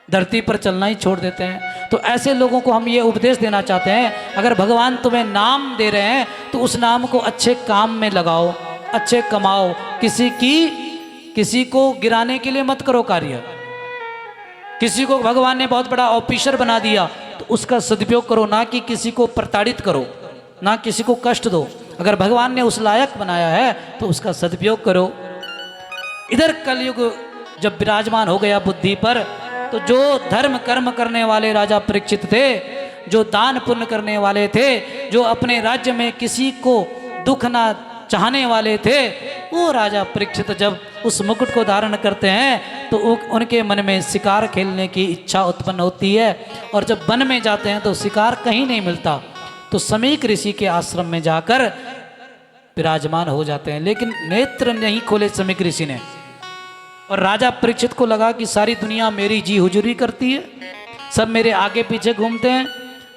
धरती पर चलना ही छोड़ देते हैं। तो ऐसे लोगों को हम ये उपदेश देना चाहते हैं, अगर भगवान तुम्हें नाम दे रहे हैं तो उस नाम को अच्छे काम में लगाओ, अच्छे कमाओ, किसी को गिराने के लिए मत करो कार्य। किसी को भगवान ने बहुत बड़ा ऑफिसर बना दिया तो उसका सदुपयोग करो, ना कि किसी को प्रताड़ित करो, ना किसी को कष्ट दो। अगर भगवान ने उस लायक बनाया है तो उसका सदुपयोग करो। इधर कलयुग जब विराजमान हो गया बुद्धि पर, तो जो धर्म कर्म करने वाले राजा परीक्षित थे, जो दान पुण्य करने वाले थे, जो अपने राज्य में किसी को दुख ना चाहने वाले थे, वो राजा परीक्षित जब उस मुकुट को धारण करते हैं तो उनके मन में शिकार खेलने की इच्छा उत्पन्न होती है। और जब वन में जाते हैं तो शिकार कहीं नहीं मिलता, तो समीक ऋषि के आश्रम में जाकर विराजमान हो जाते हैं। लेकिन नेत्र नहीं खोले समीक ऋषि ने, और राजा परीक्षित को लगा कि सारी दुनिया मेरी जी हुजूरी करती है, सब मेरे आगे पीछे घूमते हैं,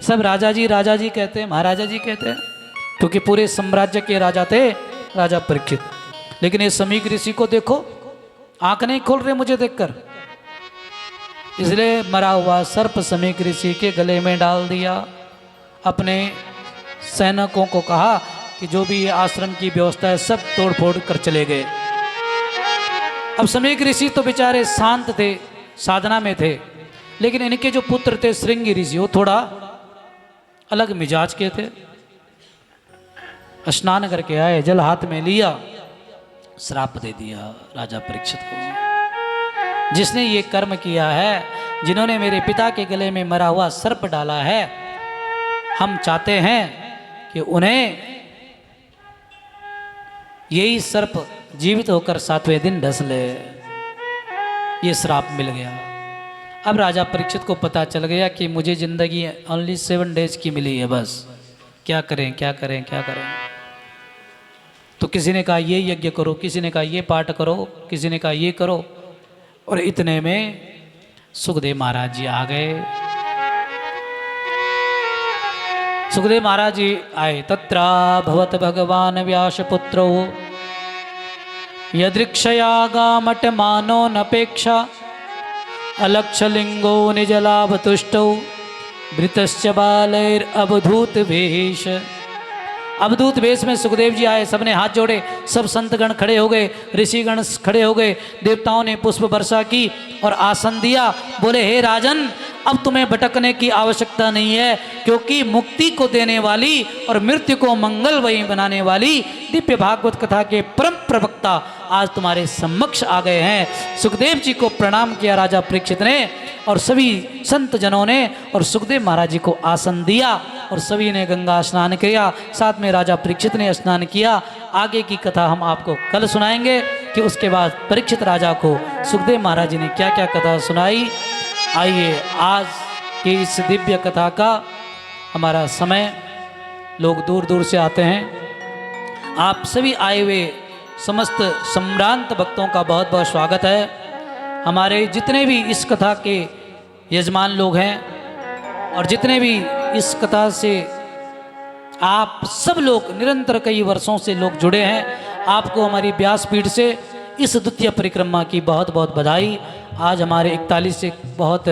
सब राजा जी कहते हैं, महाराजा जी कहते हैं, क्योंकि पूरे साम्राज्य के राजा थे राजा परीक्षित। लेकिन ये समीक ऋषि को देखो, आंख नहीं खोल रहे मुझे देखकर, इसलिए मरा हुआ सर्प समीक ऋषि के गले में डाल दिया। अपने सैनिकों को कहा कि जो भी ये आश्रम की व्यवस्था है सब तोड़ फोड़ कर चले गए। अब समीक ऋषि तो बेचारे शांत थे, साधना में थे, लेकिन इनके जो पुत्र थे श्रृंगी ऋषि, वो थोड़ा अलग मिजाज के थे। स्नान करके आए, जल हाथ में लिया, श्राप दे दिया राजा परीक्षित को, जिसने ये कर्म किया है, जिन्होंने मेरे पिता के गले में मरा हुआ सर्प डाला है, हम चाहते हैं कि उन्हें यही सर्प जीवित होकर 7वें दिन डस ले। ये श्राप मिल गया। अब राजा परीक्षित को पता चल गया कि मुझे जिंदगी ओनली 7 डेज की मिली है, बस क्या करें क्या करें क्या करें। तो किसी ने कहा ये यज्ञ करो, किसी ने कहा ये पाठ करो, किसी ने कहा ये करो, और इतने में सुखदेव महाराज जी आ गए। सुखदेव महाराज जी आए। तत्रा भवत भगवान व्यासपुत्रो यदृक्षयागामट मानो नपेक्षा अलक्षलिंगो निजलाभतुष्टौ भृतश्च बालैर अवधूत वेश। अवधूत वेश में सुखदेव जी आए, सबने हाथ जोड़े, सब संतगण खड़े हो गए, ऋषिगण खड़े हो गए, देवताओं ने पुष्प वर्षा की और आसन दिया। बोले हे राजन, अब तुम्हें भटकने की आवश्यकता नहीं है, क्योंकि मुक्ति को देने वाली और मृत्यु को मंगल वही बनाने वाली दिव्य भागवत कथा के परम प्रवक्ता आज तुम्हारे समक्ष आ गए हैं। सुखदेव जी को प्रणाम किया राजा परीक्षित ने, और सभी संत जनों ने, और सुखदेव महाराज जी को आसन दिया, और सभी ने गंगा स्नान किया, साथ में राजा परीक्षित ने स्नान किया। आगे की कथा हम आपको कल सुनाएंगे कि उसके बाद परीक्षित राजा को सुखदेव महाराज जी ने क्या क्या कथा सुनाई। आइए आज की इस दिव्य कथा का हमारा समय, लोग दूर दूर से आते हैं, आप सभी आए हुए समस्त सम्भ्रांत भक्तों का बहुत बहुत स्वागत है। हमारे जितने भी इस कथा के यजमान लोग हैं और जितने भी इस कथा से आप सब लोग निरंतर कई वर्षों से लोग जुड़े हैं, आपको हमारी व्यासपीठ से इस द्वितीय परिक्रमा की बहुत बहुत बधाई। आज हमारे 41 से बहुत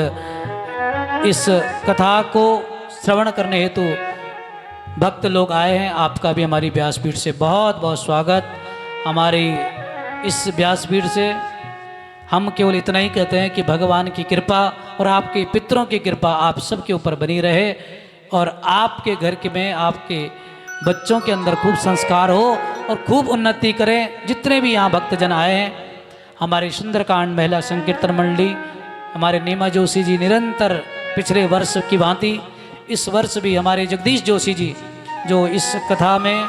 इस कथा को श्रवण करने हेतु भक्त लोग आए हैं, आपका भी हमारी व्यासपीठ से बहुत बहुत स्वागत। हमारी इस व्यासपीठ से हम केवल इतना ही कहते हैं कि भगवान की कृपा और आपके पितरों की कृपा आप सबके ऊपर बनी रहे, और आपके घर के में आपके बच्चों के अंदर खूब संस्कार हो और खूब उन्नति करें। जितने भी यहाँ भक्तजन आए हैं, हमारे सुंदरकांड महिला संकीर्तन मंडली, हमारे नीमा जोशी जी निरंतर पिछले वर्ष की भांति इस वर्ष भी हमारे जगदीश जोशी जी जो इस कथा में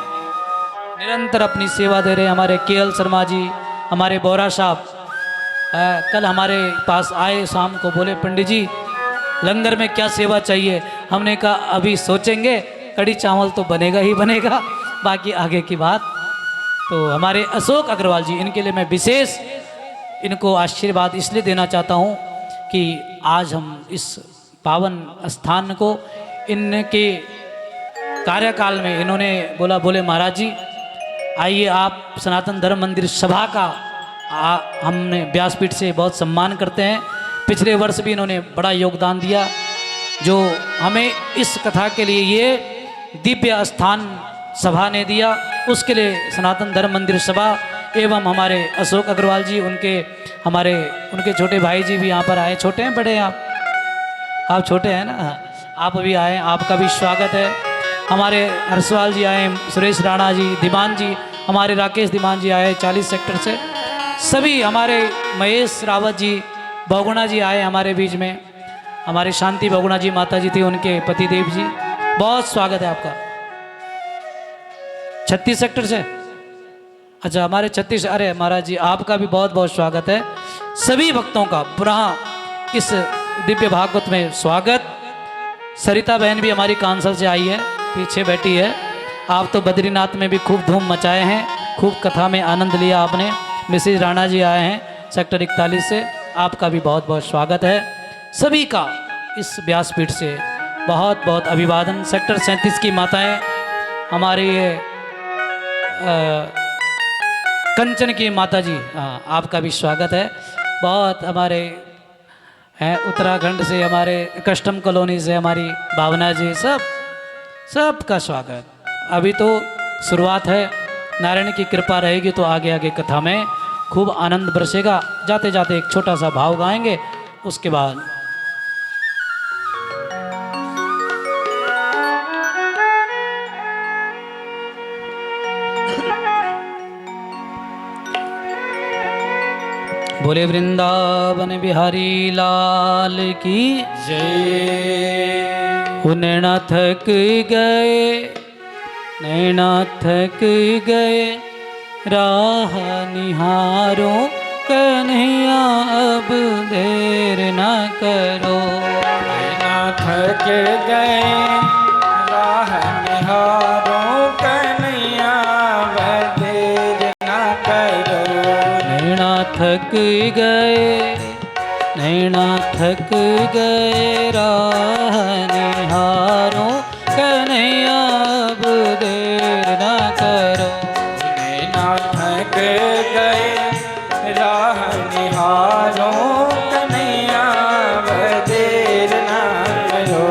निरंतर अपनी सेवा दे रहे हैं, हमारे केएल शर्मा जी, हमारे बोरा साहब कल हमारे पास आए, शाम को बोले पंडित जी लंगर में क्या सेवा चाहिए। हमने कहा अभी सोचेंगे, कड़ी चावल तो बनेगा ही बनेगा, बाकी आगे की बात। तो हमारे अशोक अग्रवाल जी, इनके लिए मैं विशेष इनको आशीर्वाद इसलिए देना चाहता हूँ कि आज हम इस पावन स्थान को इनके कार्यकाल में इन्होंने बोले महाराज जी आइए आप सनातन धर्म मंदिर सभा का हमने व्यासपीठ से बहुत सम्मान करते हैं। पिछले वर्ष भी इन्होंने बड़ा योगदान दिया, जो हमें इस कथा के लिए ये दिव्य स्थान सभा ने दिया, उसके लिए सनातन धर्म मंदिर सभा एवं हमारे अशोक अग्रवाल जी, उनके छोटे भाई जी भी यहाँ पर आए। छोटे हैं बड़े हैं आप छोटे हैं ना, आप अभी आए, आपका भी स्वागत है। हमारे हर्षवाल जी आए, सुरेश राणा जी, धीमान जी, हमारे राकेश धीमान जी आए 40 सेक्टर से। सभी हमारे महेश रावत जी, बहुगुणा जी आए हमारे बीच में। हमारे शांति बहुगुणा जी माता जी थी, उनके पतिदेव जी, बहुत स्वागत है आपका। 36 सेक्टर से, अच्छा हमारे 36, अरे महाराज जी आपका भी बहुत बहुत स्वागत है। सभी भक्तों का पुनः इस दिव्य भागवत में स्वागत। सरिता बहन भी हमारी कांसल से आई है, पीछे बैठी है। आप तो बद्रीनाथ में भी खूब धूम मचाए हैं, खूब कथा में आनंद लिया आपने। मिसेज राणा जी आए हैं सेक्टर 41 से, आपका भी बहुत बहुत स्वागत है। सभी का इस व्यासपीठ से बहुत बहुत अभिवादन। सेक्टर 37 की माताएं, हमारे ये कंचन की माता जी, हाँ आपका भी स्वागत है। बहुत हमारे हैं उत्तराखंड से, हमारे कस्टम कॉलोनी से हमारी भावना जी, सबका स्वागत। अभी तो शुरुआत है, नारायण की कृपा रहेगी तो आगे आगे कथा में खूब आनंद बरसेगा। जाते जाते एक छोटा सा भाव गाएंगे, उसके बाद बोले वृंदावन बिहारी लाल की जय। नैना थक गए, नैना थक गए, राह निहारो कन्हैया अब देर न करो। नैना थक गए, राह निहारो कन्हैया अब देर न करो। नैना थक गए, नैना थक गए, राह निहारो कन्हैया अब देर न करो। नैना थक गए, राह निहारो कन्हैया अब देर न करो।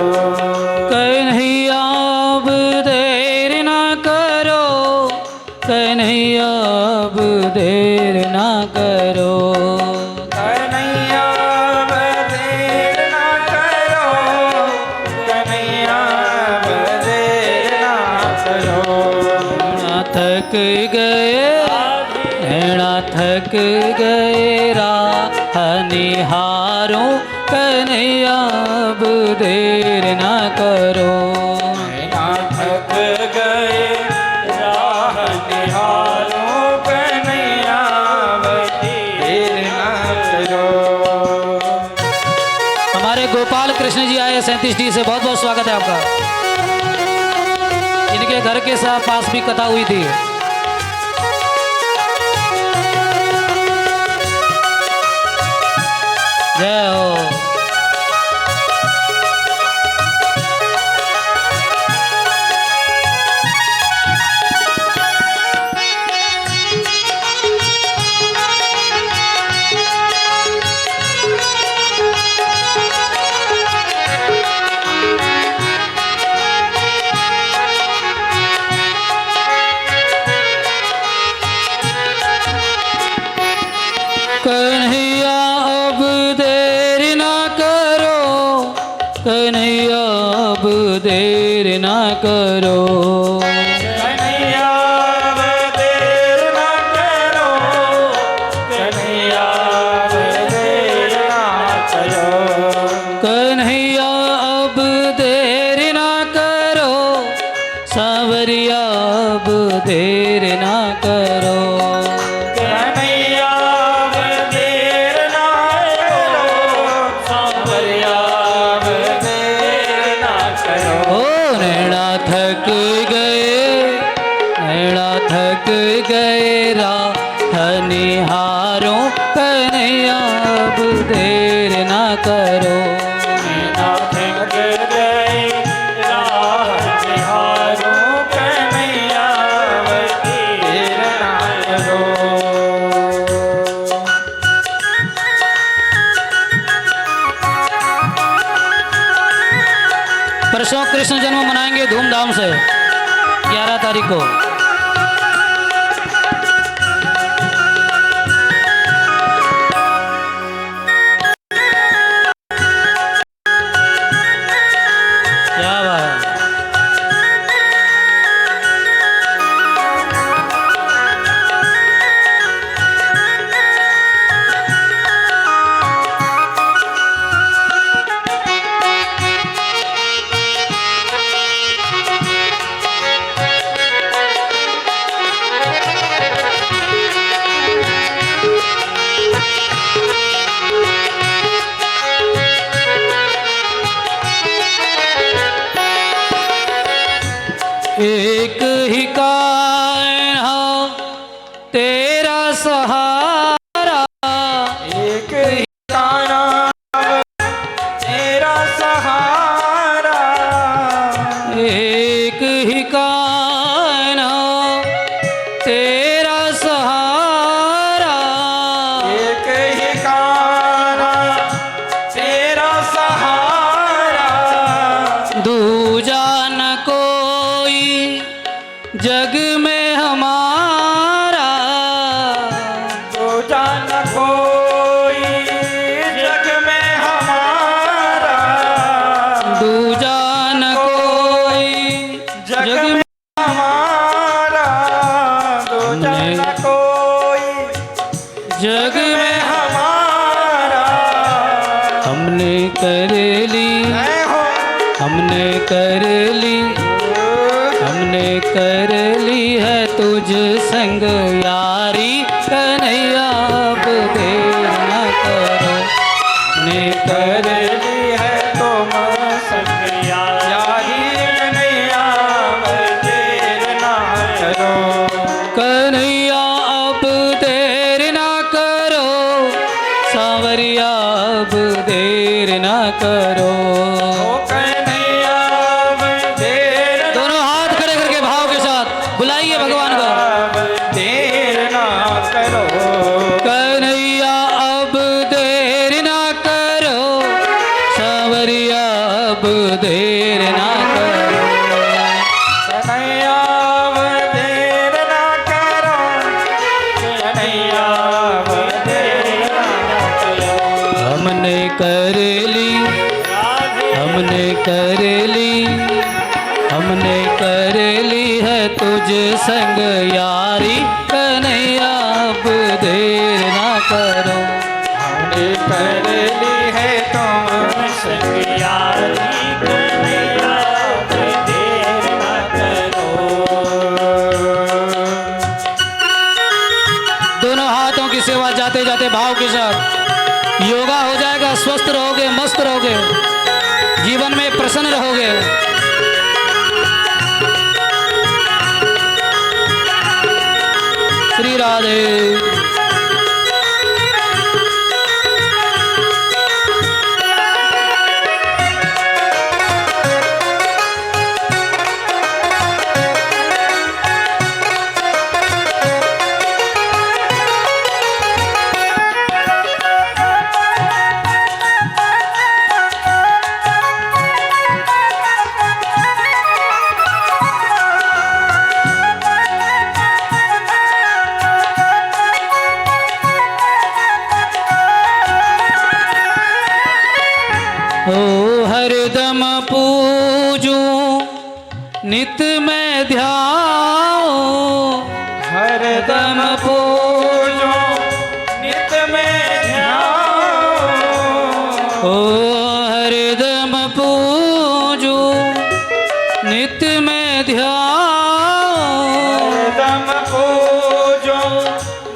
कन्हैया अब देर न करो, कन्हैया अब देर न करो। कन्हैया अब देर न करो, कन्हैया अब देर न करो। नैना थक गए, नैना थक गए, राह निहारो कन्हैया अब देर न करो। नैना थक गए, राह निहारो कन्हैया अब देर न करो। हमारे गोपाल कृष्ण जी आए 37D से, बहुत बहुत स्वागत है आपका। इनके घर के पास भी कथा हुई थी। जय हो। कन्हैया अब देर न करो, कन्हैया अब देर न करो। कन्हैया अब देर न करो, कन्हैया अब देर न करो। कन्हैया अब देर न करो, सांवरिया अब देर न करो। कन्हैया अब देर न करो, सांवरिया अब देर न करो। ओ नैना थक गए, नैना थक गए, राह निहारो कन्हैया अब देर न करो। नैना थक गए, राह निहारो कन्हैया अब देर न करो। परसों कृष्ण जन्म मनाएंगे धूमधाम से 11 तारीख को। एक ही कान हो तेरा सहारा, एक ही ताना तेरा सहारा, एक ही कान हो तेरा सहारा, एक ही काना तेरा सहारा, दूजा न कोई जग में हमारा, दूजा न कोई जग में हमारा, दूजा न कोई जग में हमारा, दूजा न कोई जग में हमारा, हमने कर ली, मैं हो हमने कर ली, हमने कर ली है तुझ संग यारी, कन्हैया अब देर न करो, ने कर ली है तुम संग यारी, कन्हैया देर ना करो, कन्हैया अब देर न करो, सांवरिया अब देर न करो। ओ कन्हैया देर दोनों हाथ खड़े करके भाव के साथ बुलाइए भगवान को। देर ना करो, कन्हैया अब देर ना करो, सांवरिया अब देर ना करो, कन्हैया देर ना करो, कन्हैया देर ना करो, हमने कर ली, हमने कर ली, हमने कर ली है तुझ संग यारी, कन्हैया अब देर ना करो। हमने कर ली है तुम संग यारी, कन्हैया देर ना करो, दोनों हाथों की सेवा जाते जाते भाव के साथ, योगा हो जाएगा, स्वस्थ रहोगे, मस्त रहोगे, जीवन में प्रसन्न रहोगे। श्री राधे। ओ हरदम पूजूं नित में ध्याओ, हरदम पूजो नित में ध्याओ, ओ हरदम पूजूं नित में ध्याओ, हरदम पूजो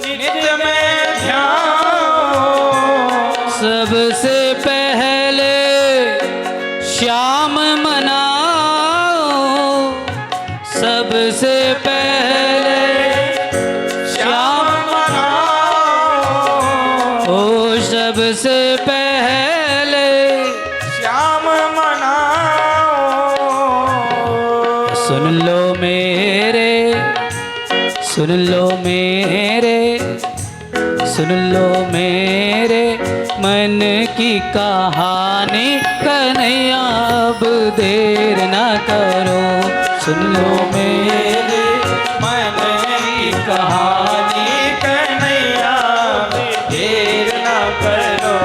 नित में ध्याओ, सबसे पहले श्याम मनाओ, सबसे पहले श्याम मनाओ, ओ सबसे पहले श्याम मनाओ, सुन लो मेरे, सुन लो मेरे, सुन लो मेरे मन की कहानी, कन्हैया अब देर ना करो, सुन लो मेरे मन की कहानी, कन्हैया देर ना करो,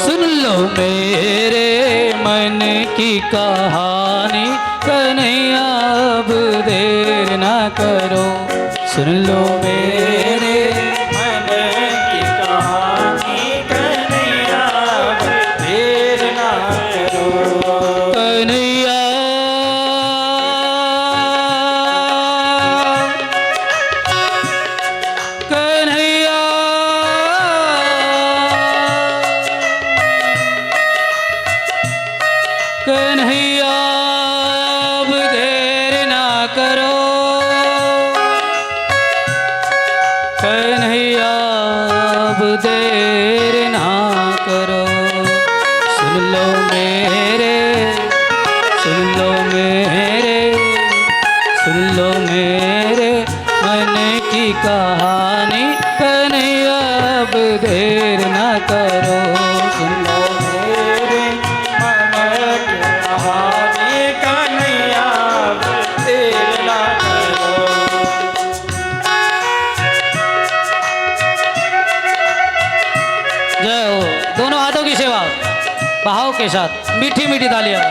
सुन लो मेरे मन की कहानी, कन्हैया अब देर ना करो, सुन लो मेरे मन की कहानी, कन्हैया देर ना करो, कन्हैया कन्हैया कन्हैया अब देर ना करो, मेरे, सुन लो मेरे मन की कहानी, कन्हैया अब देर ना करो। सुन लो मेरे मन की कहानी, कन्हैया अब देर ना करो। जय हो। दोनों हाथों की सेवा बहाव के साथ, मीठी मीठी तालियां।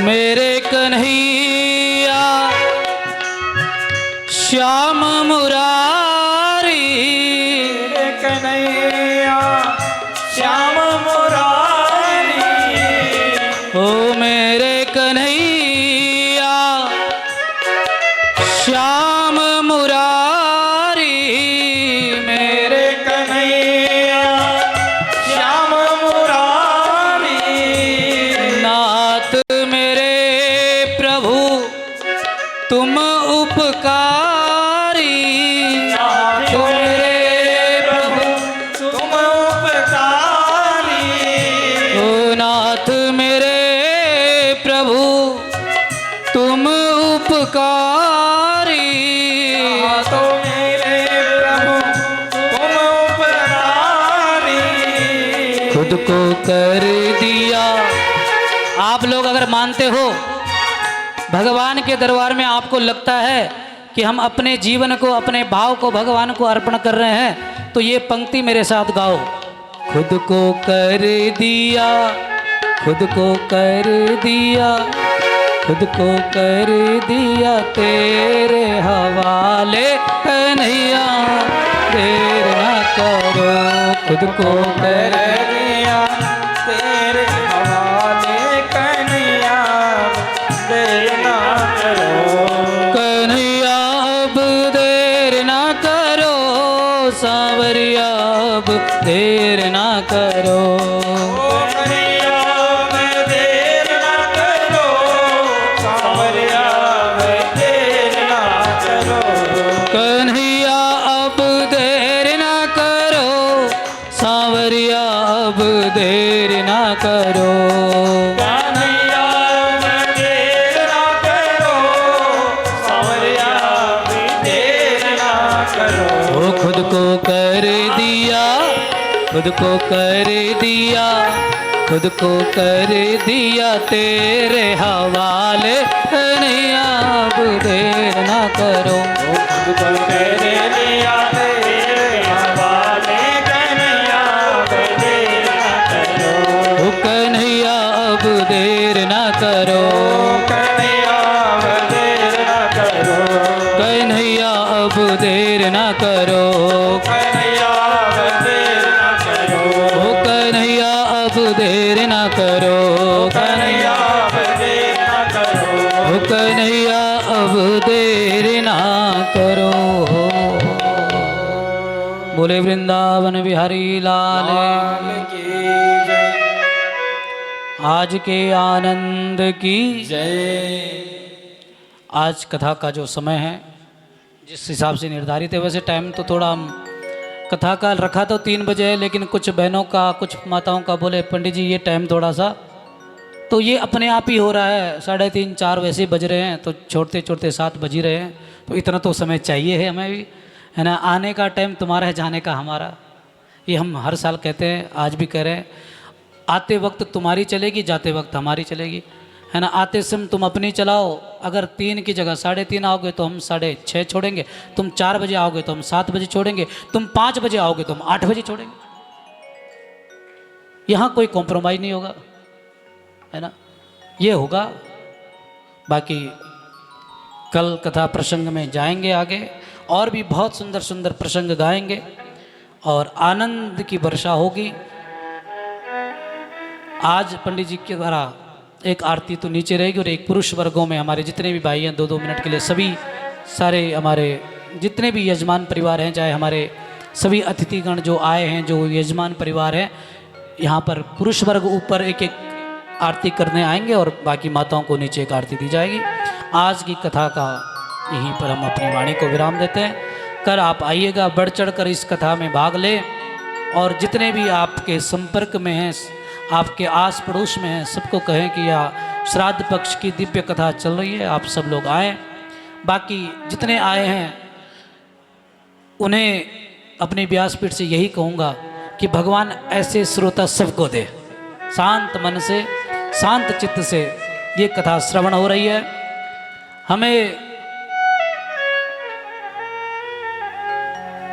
मेरे कन्हैया श्याम मुरारी, मेरे कन्हैया श्याम मुरारी, ओ मेरे कन्हैया श्याम मुरारी, मेरे कन्हैया श्याम मुरारी, नाथ मेरे प्रभु तुम उपकारी, नाथ मेरे प्रभु तुम उपकारी, ओ नाथ मेरे प्रभु तुम उपकारी, तो मेरे प्रभु तुम उपकारी। खुद को कर दिया। आप लोग अगर मानते हो, भगवान के दरबार में आपको लगता है कि हम अपने जीवन को, अपने भाव को भगवान को अर्पण कर रहे हैं, तो ये पंक्ति मेरे साथ गाओ। खुद को कर दिया, खुद को कर दिया, खुद को कर दिया तेरे हवाले, कन्हैया देर ना करो। खुद को कर दिया तेरे हवाले, कन्हैया देर ना करो। कन्हैया अब देर ना करो, सांवरिया अब देर ना करो। कन्हैया अब देर ना करो, सांवरिया अब देर ना करो। कन्हैया अब देर ना करो, सांवरिया अब देर ना करो। कन्हैया अब देर ना करो, सांवरिया अब देर ना करो। वो खुद को कर दिया, खुद को कर दिया, खुद को कर दिया तेरे हवाले, कन्हैया अब देर ना करो। खुद को कर दिया तेरे हवाले, कन्हैया अब देर ना करो। ओ कन्हैया अब देर ना करो, कन्हैया अब देर ना करो। कन्हैया अब देर ना करो, कन्हैया अब देर ना करो। ओ कन्हैया अब देर ना करो, कन्हैया अब देर ना करो। ओ कन्हैया अब देर ना करो। बोले वृंदावन बिहारी लाल लाल की जय, आज के आनंद की। जय। आज कथा का जो समय है जिस हिसाब से निर्धारित है, वैसे टाइम तो थोड़ा हम कथा का रखा तो 3 बजे है, लेकिन कुछ बहनों का, कुछ माताओं का बोले पंडित जी ये टाइम थोड़ा सा, तो ये अपने आप ही हो रहा है। 3:30 4 वैसे ही बज रहे हैं, तो छोड़ते छोड़ते 7 बज ही रहे हैं, तो इतना तो समय चाहिए है हमें भी, है ना। आने का टाइम तुम्हारा है, जाने का हमारा। ये हम हर साल कहते हैं, आज भी कह रहे हैं। आते वक्त तुम्हारी चलेगी, जाते वक्त हमारी चलेगी, है ना। आते समय तुम अपनी चलाओ, अगर 3 की जगह 3:30 आओगे तो हम 6:30 छोड़ेंगे, तुम 4 बजे आओगे तो हम 7 बजे छोड़ेंगे, तुम 5 बजे आओगे तो हम 8 बजे छोड़ेंगे। यहाँ कोई कॉम्प्रोमाइज़ नहीं होगा, है ना। ये होगा बाकी कल कथा प्रसंग में जाएंगे आगे, और भी बहुत सुंदर सुंदर प्रसंग गाएंगे और आनंद की वर्षा होगी। आज पंडित जी के द्वारा एक आरती तो नीचे रहेगी और एक पुरुष वर्गों में हमारे जितने भी भाई हैं 2-2 मिनट के लिए सभी सारे हमारे जितने भी यजमान परिवार हैं, चाहे हमारे सभी अतिथिगण जो आए हैं, जो यजमान परिवार हैं, यहाँ पर पुरुष वर्ग ऊपर एक एक आरती करने आएंगे और बाकी माताओं को नीचे एक आरती दी जाएगी। आज की कथा का यहीं पर हम अपनी वाणी को विराम देते हैं। कल आप आइएगा, बढ़ चढ़ कर इस कथा में भाग ले, और जितने भी आपके संपर्क में हैं, आपके आस पड़ोस में हैं, सबको कहें कि यह श्राद्ध पक्ष की दिव्य कथा चल रही है, आप सब लोग आएँ। बाकी जितने आए हैं उन्हें अपने व्यासपीठ से यही कहूँगा कि भगवान ऐसे श्रोता सबको दे, शांत मन से, शांत चित्त से ये कथा श्रवण हो रही है। हमें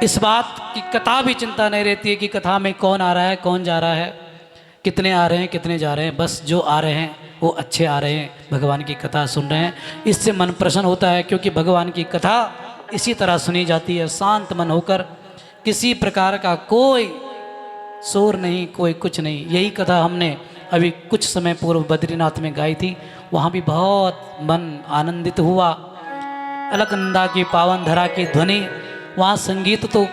इस बात की कथा भी चिंता नहीं रहती है कि कथा में कौन आ रहा है, कौन जा रहा है, कितने आ रहे हैं, कितने जा रहे हैं। बस जो आ रहे हैं वो अच्छे आ रहे हैं, भगवान की कथा सुन रहे हैं, इससे मन प्रसन्न होता है। क्योंकि भगवान की कथा इसी तरह सुनी जाती है, शांत मन होकर, किसी प्रकार का कोई शोर नहीं, कोई कुछ नहीं। यही कथा हमने अभी कुछ समय पूर्व बद्रीनाथ में गाई थी, वहाँ भी बहुत मन आनंदित हुआ। अलकनंदा की पावन धरा की ध्वनि, वहाँ संगीत तो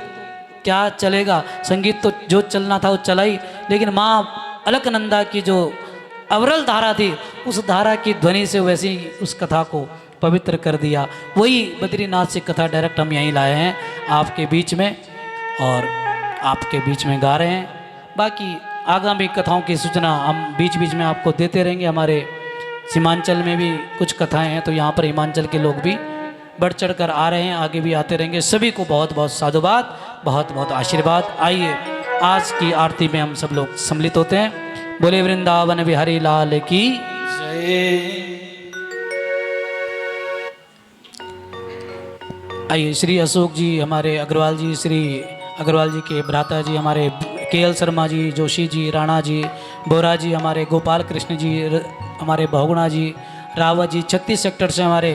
क्या चलेगा, संगीत तो जो चलना था वो चला ही, लेकिन माँ अलकनंदा की जो अविरल धारा थी, उस धारा की ध्वनि से वैसे ही उस कथा को पवित्र कर दिया। वही बद्रीनाथ से कथा डायरेक्ट हम यहीं लाए हैं आपके बीच में, और आपके बीच में गा रहे हैं। बाकी आगामी कथाओं की सूचना हम बीच बीच में आपको देते रहेंगे। हमारे सीमांचल में भी कुछ कथाएं हैं, तो यहाँ पर हिमांचल के लोग भी बढ़ चढ़ कर आ रहे हैं, आगे भी आते रहेंगे। सभी को बहुत बहुत साधुवाद, बहुत बहुत आशीर्वाद। आइए आज की आरती में हम सब लोग सम्मिलित होते हैं। बोले वृंदावन बिहारी लाल की जय। आइए श्री अशोक जी, हमारे अग्रवाल जी, श्री अग्रवाल जी के भ्राता जी, हमारे केएल शर्मा जी, जोशी जी, राणा जी, बोरा जी, हमारे गोपाल कृष्ण जी, हमारे बहुगुणा जी, रावत जी, 36 सेक्टर से हमारे